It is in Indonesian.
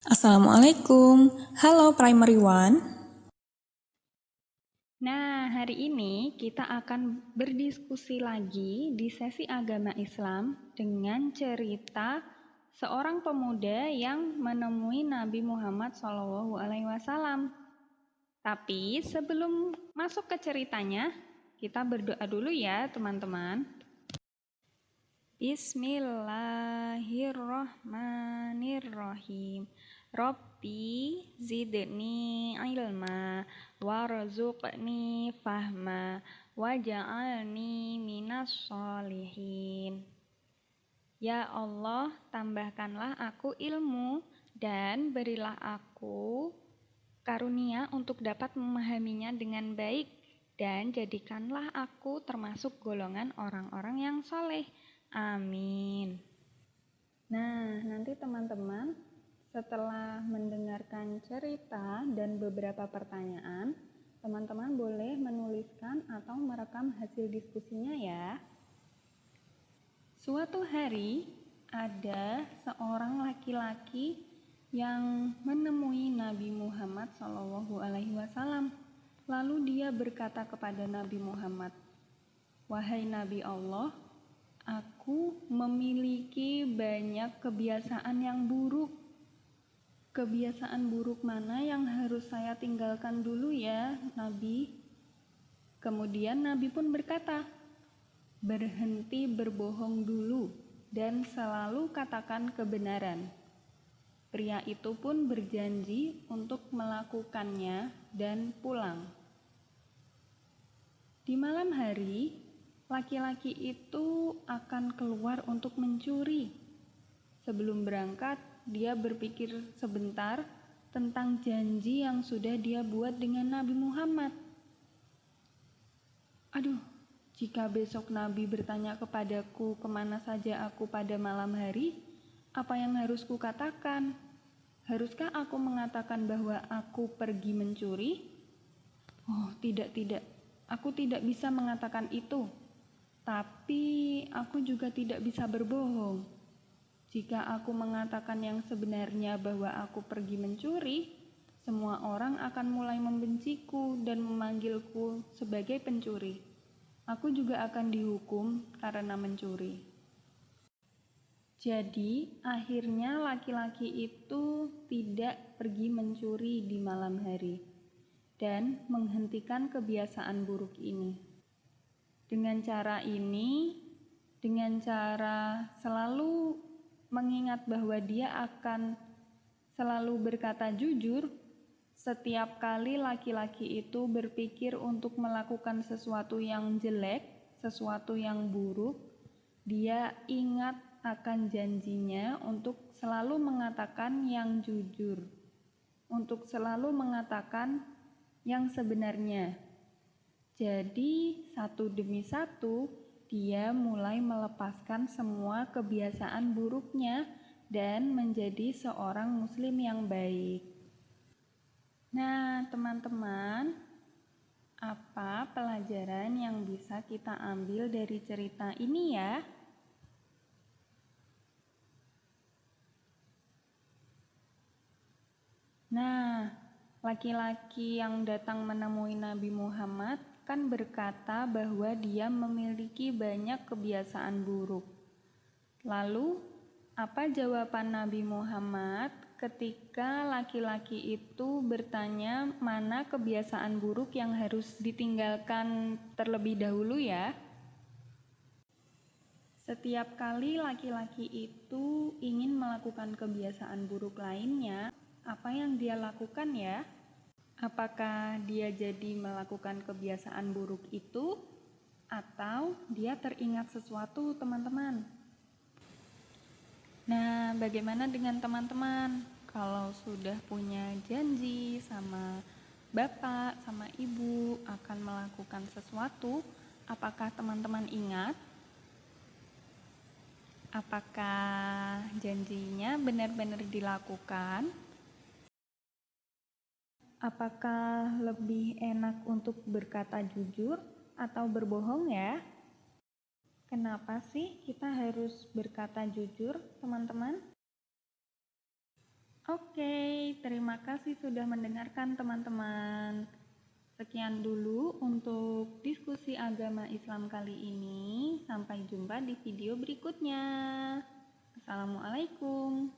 Assalamualaikum, halo Primary One. Nah, hari ini kita akan berdiskusi lagi di sesi agama Islam dengan cerita seorang pemuda yang menemui Nabi Muhammad SAW. Tapi sebelum masuk ke ceritanya, kita berdoa dulu ya teman-teman. Bismillahirrohmanirrohim. Robbi zidni ilma warzuqni fahma waj'alni minas sholihin. Ya Allah, tambahkanlah aku ilmu dan berilah aku karunia untuk dapat memahaminya dengan baik, dan jadikanlah aku termasuk golongan orang-orang yang soleh. Amin. Nah, nanti teman-teman setelah mendengarkan cerita dan beberapa pertanyaan, teman-teman boleh menuliskan atau merekam hasil diskusinya ya. Suatu hari ada seorang laki-laki yang menemui Nabi Muhammad SAW. Lalu dia berkata kepada Nabi Muhammad, "Wahai Nabi Allah, aku memiliki banyak kebiasaan yang buruk. Kebiasaan buruk mana yang harus saya tinggalkan dulu ya, Nabi?" Kemudian Nabi pun berkata, "Berhenti berbohong dulu dan selalu katakan kebenaran." Pria itu pun berjanji untuk melakukannya dan pulang. Di malam hari, laki-laki itu akan keluar untuk mencuri. Sebelum berangkat, dia berpikir sebentar tentang janji yang sudah dia buat dengan Nabi Muhammad. Aduh, jika besok Nabi bertanya kepadaku kemana saja aku pada malam hari, apa yang harus kukatakan? Haruskah aku mengatakan bahwa aku pergi mencuri? Oh, tidak. Aku tidak bisa mengatakan itu. Tapi aku juga tidak bisa berbohong. Jika aku mengatakan yang sebenarnya bahwa aku pergi mencuri, semua orang akan mulai membenciku dan memanggilku sebagai pencuri. Aku juga akan dihukum karena mencuri. Jadi, akhirnya laki-laki itu tidak pergi mencuri di malam hari dan menghentikan kebiasaan buruk ini. Dengan cara ini, dengan cara selalu mengingat bahwa dia akan selalu berkata jujur, setiap kali laki-laki itu berpikir untuk melakukan sesuatu yang jelek, sesuatu yang buruk, dia ingat akan janjinya untuk selalu mengatakan yang jujur, untuk selalu mengatakan yang sebenarnya. Jadi, satu demi satu, dia mulai melepaskan semua kebiasaan buruknya dan menjadi seorang muslim yang baik. Nah, teman-teman, apa pelajaran yang bisa kita ambil dari cerita ini ya? Nah, laki-laki yang datang menemui Nabi Muhammad kan berkata bahwa dia memiliki banyak kebiasaan buruk. Lalu, apa jawaban Nabi Muhammad ketika laki-laki itu bertanya mana kebiasaan buruk yang harus ditinggalkan terlebih dahulu ya? Setiap kali laki-laki itu ingin melakukan kebiasaan buruk lainnya, apa yang dia lakukan ya? Apakah dia jadi melakukan kebiasaan buruk itu, atau dia teringat sesuatu, teman-teman? Nah, bagaimana dengan teman-teman? Kalau sudah punya janji sama bapak, sama ibu akan melakukan sesuatu, apakah teman-teman ingat? Apakah janjinya benar-benar dilakukan? Apakah lebih enak untuk berkata jujur atau berbohong ya? Kenapa sih kita harus berkata jujur, teman-teman? Oke, terima kasih sudah mendengarkan teman-teman. Sekian dulu untuk diskusi agama Islam kali ini. Sampai jumpa di video berikutnya. Assalamualaikum.